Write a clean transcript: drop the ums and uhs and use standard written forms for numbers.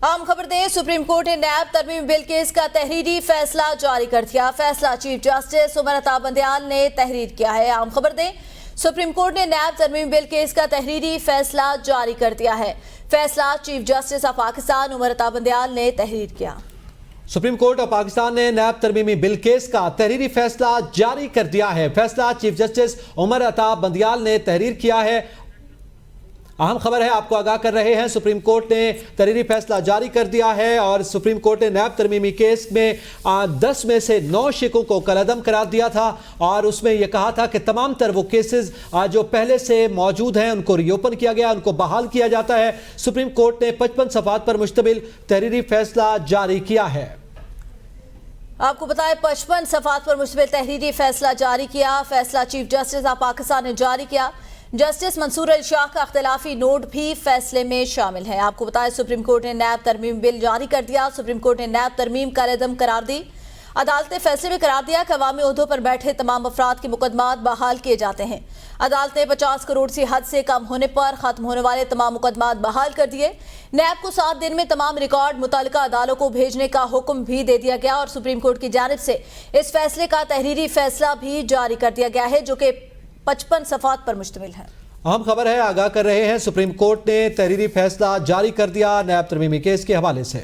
عام خبر دیں، سپریم کورٹ نے نیب ترمیم بل کیس کا تحریری فیصلہ جاری کر دیا۔ فیصلہ چیف جسٹس عمر عطا بندیال نے تحریر کیا ہے۔ عام خبر دیں، سپریم کورٹ نے نیب ترمیم بل کیس کا تحریری فیصلہ جاری کر دیا ہے۔ فیصلہ chief justice of Pakistan Umar Ata Bandial نے تحریر کیا۔ سپریم کورٹ آف پاکستان نے نیب ترمیمی بل کیس کا تحریری فیصلہ جاری کر دیا ہے۔ فیصلہ چیف جسٹس عمر عطا بندیال نے تحریر کیا ہے۔ اہم خبر ہے، آپ کو آگاہ کر رہے ہیں، سپریم کورٹ نے تحریری فیصلہ جاری کر دیا ہے اور سپریم کورٹ نے نیب ترمیمی کیس میں 10 میں سے 9 شکوں کو کالعدم قرار دیا تھا اور اس میں یہ کہا تھا کہ تمام تر وہ کیسز جو پہلے سے موجود ہیں ان کو ری اوپن کیا گیا، ان کو بحال کیا جاتا ہے۔ سپریم کورٹ نے 55 صفحات پر مشتمل تحریری فیصلہ جاری کیا ہے۔ آپ کو بتائیں 55 صفحات پر مشتمل تحریری فیصلہ جاری کیا۔ فیصلہ چیف جسٹس آف پاکستان نے جاری کیا۔ جسٹس منصور علی شاہ کا اختلافی نوٹ بھی فیصلے میں شامل ہے۔ آپ کو بتائیں سپریم کورٹ نے نیب ترمیم بل جاری کر دیا۔ سپریم کورٹ نے نیب ترمیم کالعدم قرار دی۔ عدالت نے فیصلے میں قرار دیا کہ عوامی عہدوں پر بیٹھے تمام افراد کے مقدمات بحال کیے جاتے ہیں۔ عدالت نے 50 کروڑ سے حد سے کم ہونے پر ختم ہونے والے تمام مقدمات بحال کر دیے۔ نیب کو 7 دن میں تمام ریکارڈ متعلقہ عدالتوں کو بھیجنے کا حکم بھی دے دیا گیا اور سپریم کورٹ کی جانب سے اس فیصلے کا تحریری فیصلہ بھی جاری کر دیا گیا ہے جو کہ 55 صفحات پر مشتمل ہے۔ اہم خبر ہے، آگاہ کر رہے ہیں، سپریم کورٹ نے تحریری فیصلہ جاری کر دیا نیب ترمیمی کیس کے حوالے سے۔